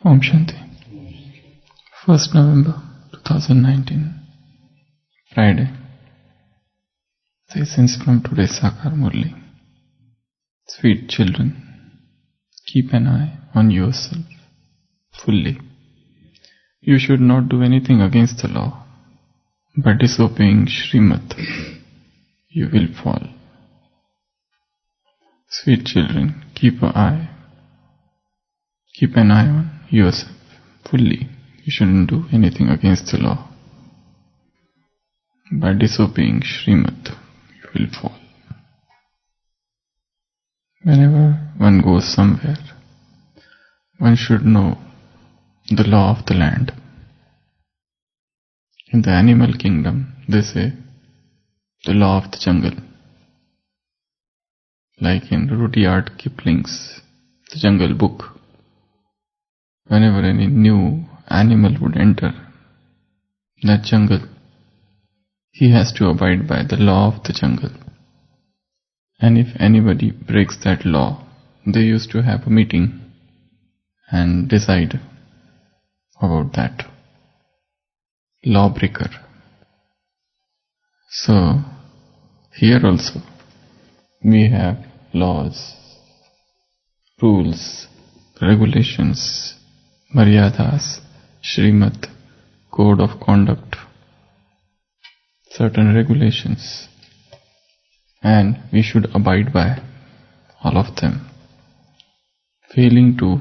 Om Shanti. 1st November 2019, Friday. Sessions from today's Sakar Murli. Sweet children, keep an eye on yourself fully. You should not do anything against the law. By disobeying Srimad, you will fall. Sweet children, keep an eye on yourself fully. You shouldn't do anything against the law. By disobeying Srimad, you will fall. Whenever one goes somewhere, one should know the law of the land. In the animal kingdom, they say the law of the jungle. Like in Rudyard Kipling's The Jungle Book, whenever any new animal would enter that jungle, he has to abide by the law of the jungle. And if anybody breaks that law, they used to have a meeting and decide about that lawbreaker. So, here also, we have laws, rules, regulations, maryadas, Srimad, code of conduct, certain regulations, and we should abide by all of them. Failing to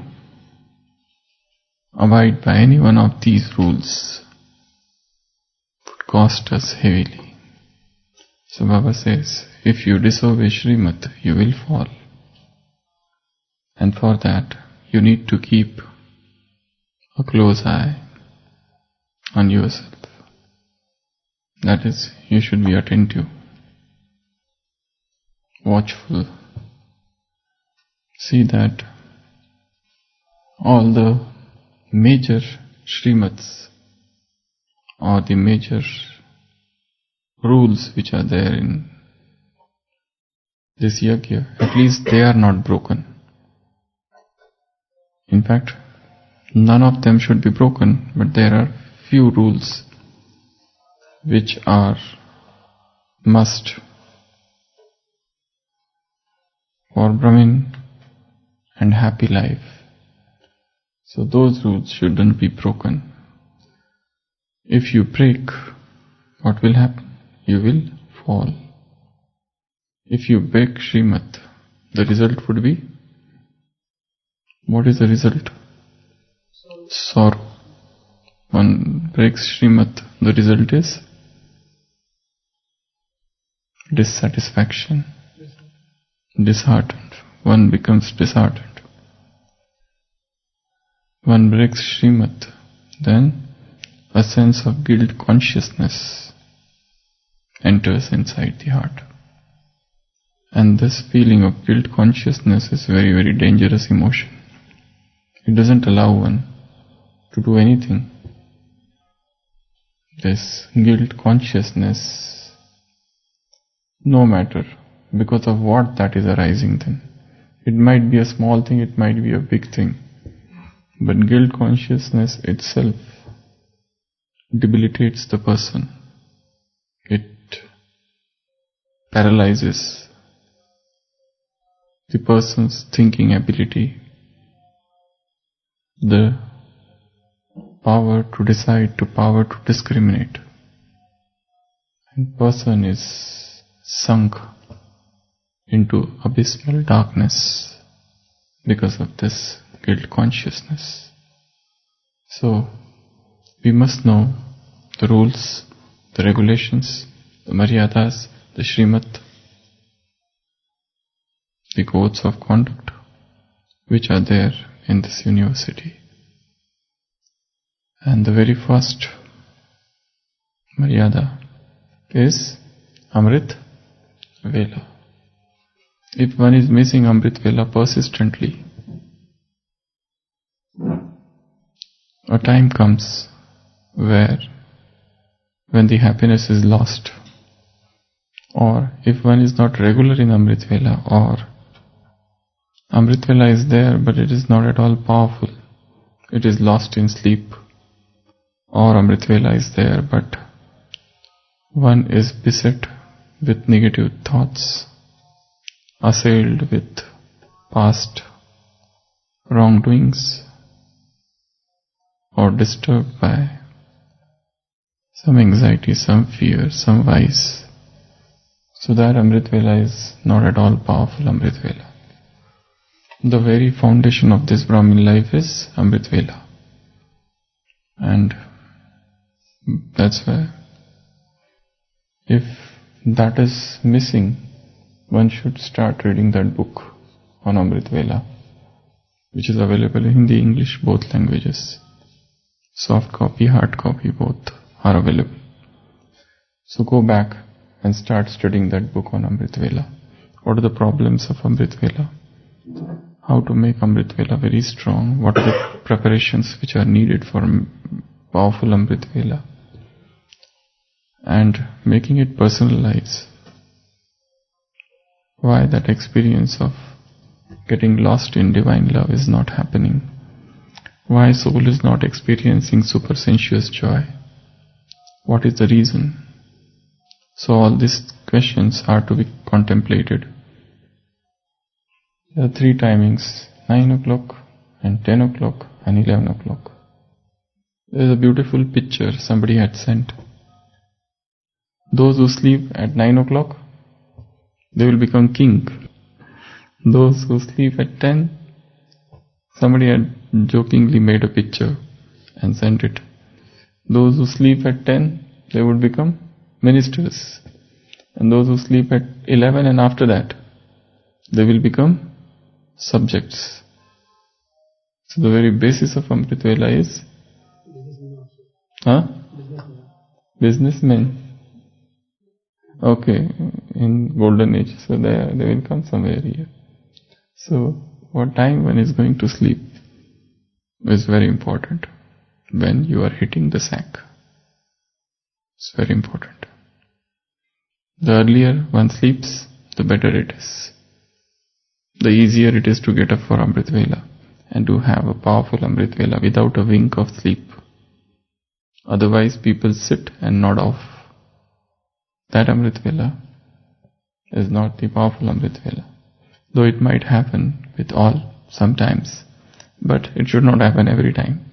abide by any one of these rules would cost us heavily. So Baba says, if you disobey Srimad, you will fall. And for that, you need to keep a close eye on yourself. That is, you should be attentive, watchful. See that all the major Srimads or the major rules which are there in this yajna, at least they are not broken. In fact, none of them should be broken, but there are few rules which are must for Brahmin and happy life. So those rules shouldn't be broken. If you break, what will happen? You will fall. If you break Srimad, the result would be, what is the result? Sorrow. One breaks Srimad, the result is dissatisfaction, disheartened. One becomes disheartened. One breaks Srimad, then a sense of guilt consciousness enters inside the heart. And this feeling of guilt consciousness is very, very dangerous emotion. It doesn't allow one to do anything. This guilt consciousness, no matter because of what that is arising then. It might be a small thing, it might be a big thing. But guilt consciousness itself debilitates the person. It paralyzes the person's thinking ability, the power to decide, the power to discriminate. And person is sunk into abysmal darkness because of this guilt consciousness. So, we must know the rules, the regulations, the maryadas, the Srimad, the codes of conduct which are there in this university. And the very first maryada is Amrit Vela. If one is missing Amrit Vela persistently, a time comes when the happiness is lost, or if one is not regular in Amrit Vela, or Amrit Vela is there but it is not at all powerful, it is lost in sleep, or Amrit Vela is there, but one is beset with negative thoughts, assailed with past wrongdoings, or disturbed by some anxiety, some fear, some vice. So that Amrit Vela is not at all powerful Amrit Vela. The very foundation of this Brahmin life is Amrit Vela. And that's why if that is missing, one should start reading that book on Amrit Vela, which is available in Hindi, English, both languages. Soft copy, hard copy, both are available. So go back and start studying that book on Amrit Vela. What are the problems of Amrit Vela? How to make Amrit Vela very strong? What are the preparations which are needed for powerful Amrit Vela? And making it personalize. Why that experience of getting lost in divine love is not happening. Why soul is not experiencing super sensuous joy. What is the reason? So all these questions are to be contemplated. There are 3 timings, 9 o'clock and 10 o'clock and 11 o'clock. There is a beautiful picture somebody had sent. Those who sleep at 9 o'clock, they will become king. Those who sleep at 10, somebody had jokingly made a picture and sent it. Those who sleep at 10, they would become ministers. And those who sleep at 11 and after that, they will become subjects. So the very basis of Amrit Vela is businessmen. Okay, in golden age, so they will come somewhere here. So what time one is going to sleep is very important. When you are hitting the sack, it's very important. The earlier one sleeps, the better it is. The easier it is to get up for Amrit Vela and to have a powerful Amrit Vela without a wink of sleep. Otherwise people sit and nod off. That Amrit Vela is not the powerful Amrit Vela. Though it might happen with all sometimes, but it should not happen every time.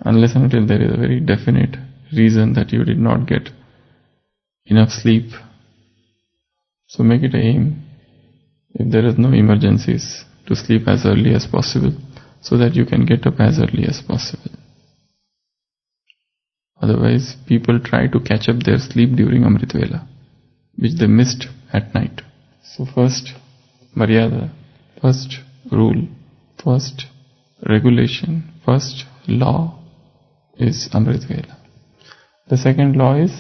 Unless and until there is a very definite reason that you did not get enough sleep. So make it an aim, if there is no emergencies, to sleep as early as possible so that you can get up as early as possible. Otherwise, people try to catch up their sleep during Amrit Vela, which they missed at night. So first Maryada, first rule, first regulation, first law is Amrit Vela. The second law is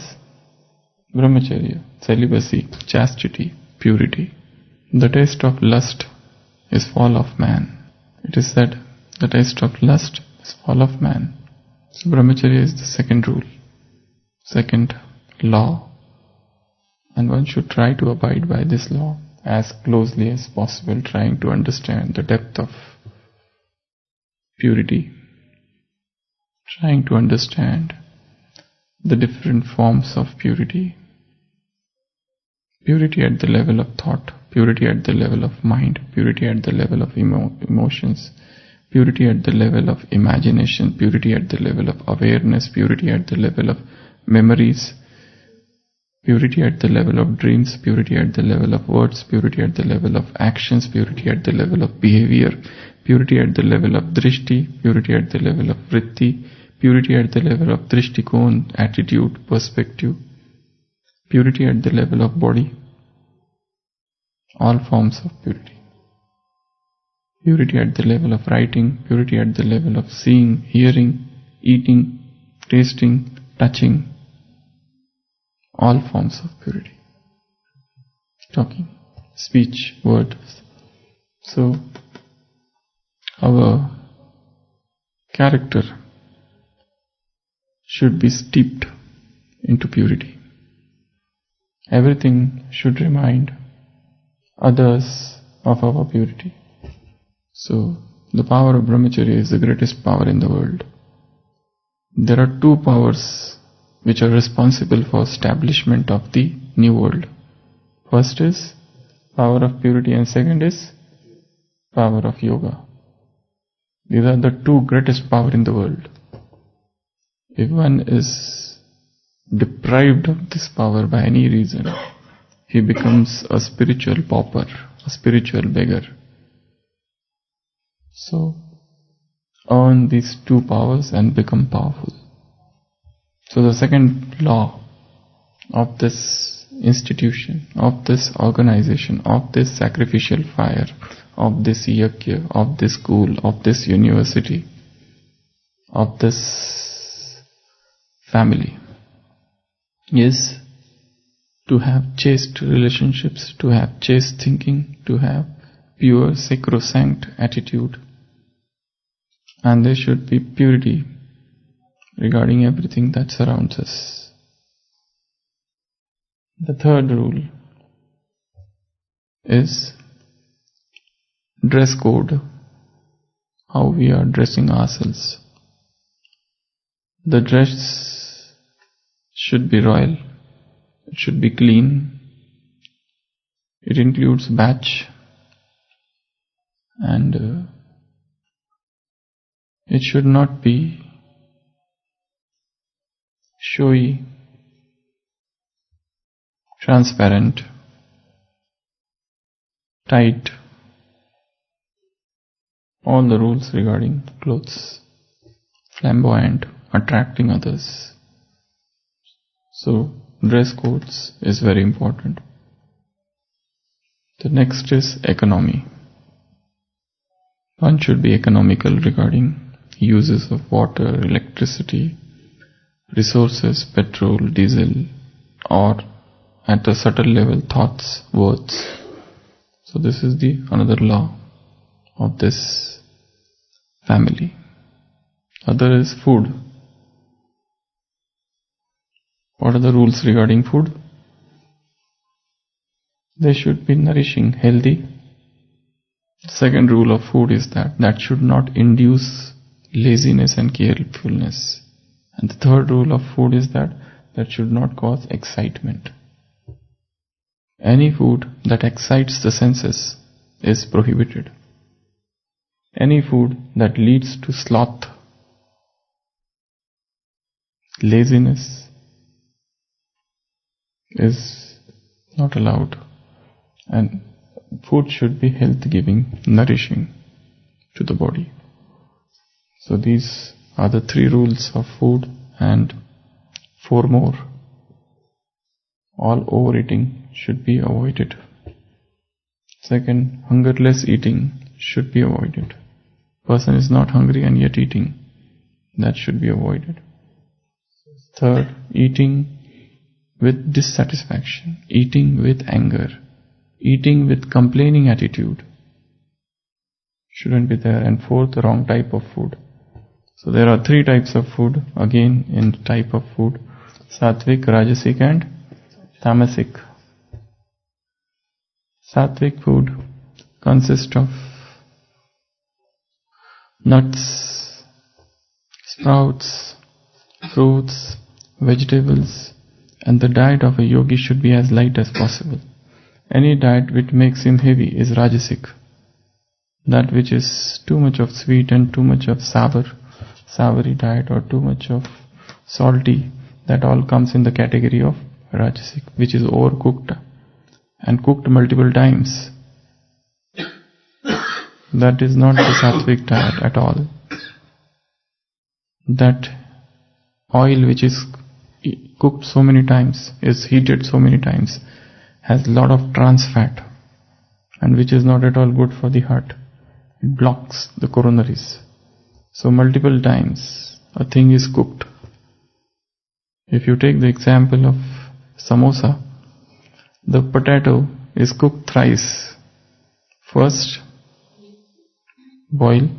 Brahmacharya, celibacy, chastity, purity. The taste of lust is fall of man. It is said, the taste of lust is fall of man. So Brahmacharya is the second rule, second law. And one should try to abide by this law as closely as possible, trying to understand the depth of purity, trying to understand the different forms of purity. Purity at the level of thought, purity at the level of mind, purity at the level of emotions, purity at the level of imagination, purity at the level of awareness, purity at the level of memories, purity at the level of dreams, purity at the level of words, purity at the level of actions, purity at the level of behavior, purity at the level of drishti, purity at the level of vritti, purity at the level of drishtikon, attitude, perspective, purity at the level of body, all forms of purity. Purity at the level of writing, purity at the level of seeing, hearing, eating, tasting, touching, all forms of purity. Talking, speech, words. So, our character should be steeped into purity. Everything should remind others of our purity. So, The power of brahmacharya is the greatest power in the world. There are two powers which are responsible for establishment of the new world. First is power of purity and second is power of yoga. These are the two greatest power in the world. If one is deprived of this power by any reason, he becomes a spiritual pauper, a spiritual beggar. So, earn these two powers and become powerful. So the second law of this institution, of this organization, of this sacrificial fire, of this yajna, of this school, of this university, of this family, is to have chaste relationships, to have chaste thinking, to have pure sacrosanct attitude, and there should be purity regarding everything that surrounds us. The third rule is dress code, how we are dressing ourselves. The dress should be royal, it should be clean, it includes batch, and it should not be showy, transparent, tight, all the rules regarding clothes, flamboyant, attracting others. So, dress codes is very important. The next is economy. One should be economical regarding uses of water, electricity, resources, petrol, diesel, or at a subtle level, thoughts, words. So this is the another law of this family. Other is food. What are the rules regarding food? They should be nourishing, healthy. The second rule of food is that should not induce laziness and carefulness. And the third rule of food is that should not cause excitement. Any food that excites the senses is prohibited. Any food that leads to sloth, laziness, is not allowed. And food should be health-giving, nourishing to the body. So these are the three rules of food, and four more. All overeating should be avoided. Second, hungerless eating should be avoided. Person is not hungry and yet eating. That should be avoided. Third, eating with dissatisfaction, eating with anger, eating with complaining attitude shouldn't be there. And fourth, the wrong type of food. So there are three types of food, again in type of food: sattvic, rajasic and tamasic. Sattvic food consists of nuts, sprouts, fruits, vegetables, and the diet of a yogi should be as light as possible. Any diet which makes him heavy is rajasic. That which is too much of sweet and too much of savory diet, or too much of salty, that all comes in the category of rajasic, which is overcooked and cooked multiple times. That is not the sattvic diet at all. That oil which is cooked so many times, is heated so many times, has a lot of trans fat, and which is not at all good for the heart. It blocks the coronaries. So multiple times a thing is cooked. If you take the example of samosa, the potato is cooked thrice. First, boil.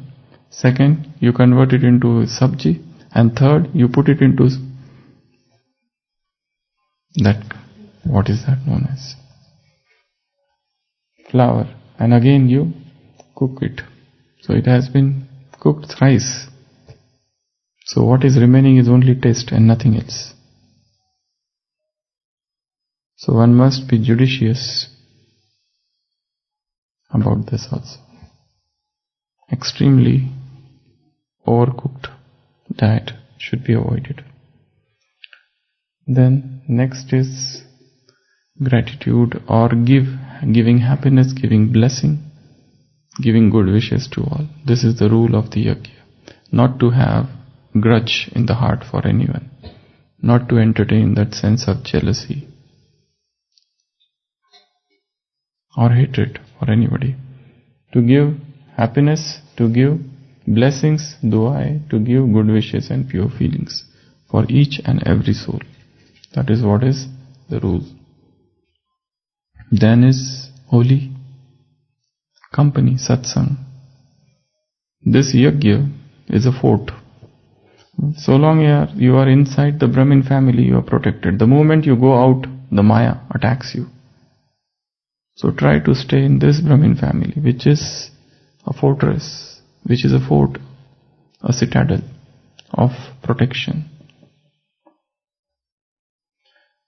Second, you convert it into sabji. And third, you put it into that, what is that known as? Flour. And again you cook it. So it has been cooked thrice. So what is remaining is only taste and nothing else. So one must be judicious about this also. Extremely overcooked diet should be avoided. Then next is gratitude or giving happiness, giving blessing, giving good wishes to all. This is the rule of the yajna. Not to have grudge in the heart for anyone. Not to entertain that sense of jealousy or hatred for anybody. To give happiness, to give blessings, dua, to give good wishes and pure feelings for each and every soul. That is what is the rule. Then is holy company, satsang. This yajna is a fort. So long you are inside the Brahmin family, you are protected. The moment you go out, the Maya attacks you. So try to stay in this Brahmin family, which is a fortress, which is a fort, a citadel of protection.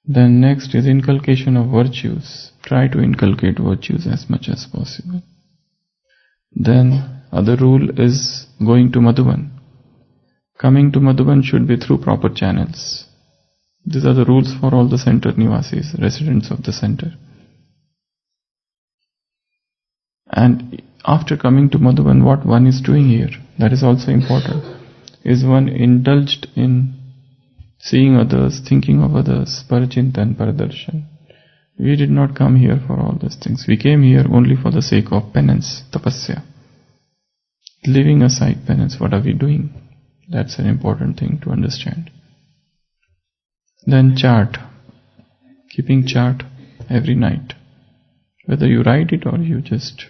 Then next is inculcation of virtues. Try to inculcate virtues as much as possible. Then other rule is going to Madhuban. Coming to Madhuban should be through proper channels. These are the rules for all the center nivasis, residents of the center. And after coming to Madhuban, what one is doing here, that is also important. Is one indulged in seeing others, thinking of others, parachintan, paradarshan. We did not come here for all those things. We came here only for the sake of penance, tapasya. Leaving aside penance, what are we doing? That's an important thing to understand. Then chart. Keeping chart every night. Whether you write it or you just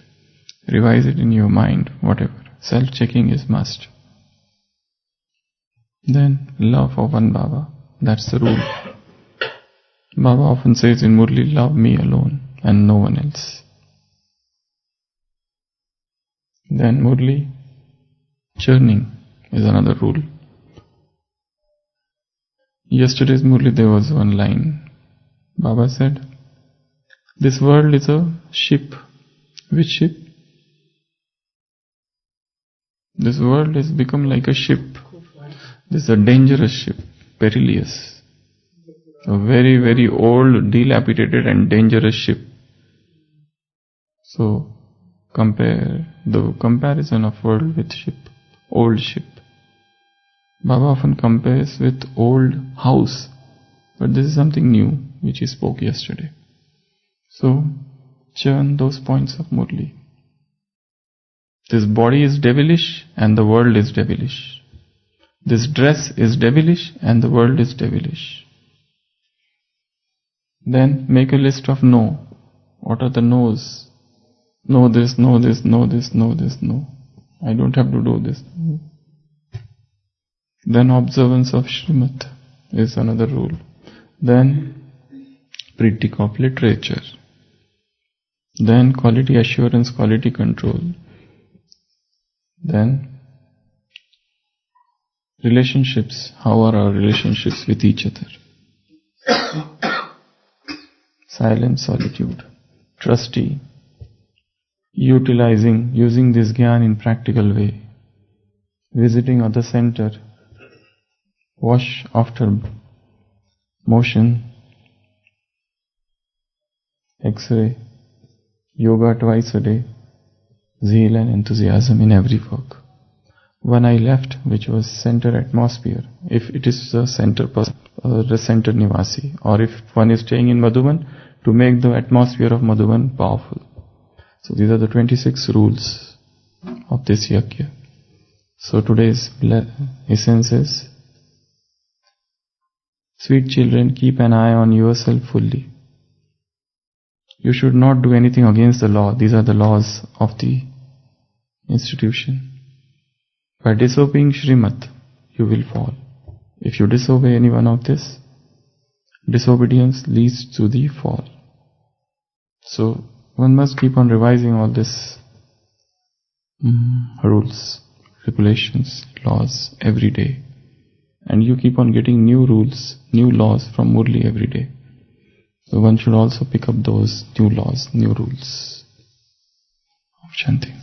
revise it in your mind, whatever. Self-checking is must. Then love for one Baba. That's the rule. Baba often says in Murli, love me alone and no one else. Then Murli, churning is another rule. Yesterday's Murli there was one line. Baba said, this world is a ship. Which ship? This world has become like a ship. This is a dangerous ship, perilous. A very, very old, dilapidated and dangerous ship. So, compare the comparison of world with ship, old ship. Baba often compares with old house, but this is something new which he spoke yesterday. So, churn those points of Murli. This body is devilish and the world is devilish. This dress is devilish and the world is devilish. Then make a list of no. What are the no's? No this, no this, no this, no this, no. I don't have to do this. Then observance of Srimad is another rule. Then critique of literature. Then quality assurance, quality control. Then relationships. How are our relationships with each other? Silence, solitude. Trustee. Using this jnana in practical way. Visiting other center. Wash after motion. X-ray. Yoga twice a day. Zeal and enthusiasm in every work. When I left, which was center atmosphere, if it is the center person, the center nivasi, or if one is staying in Madhuban, to make the atmosphere of Madhuban powerful. So these are the 26 rules of this yajna. So today's essence is, sweet children, keep an eye on yourself fully. You should not do anything against the law. These are the laws of the institution. By disobeying Srimad, you will fall. If you disobey any one of this, disobedience leads to the fall. So one must keep on revising all this rules, regulations, laws every day. And you keep on getting new rules, new laws from Murli every day. So one should also pick up those new laws, new rules. Shanti.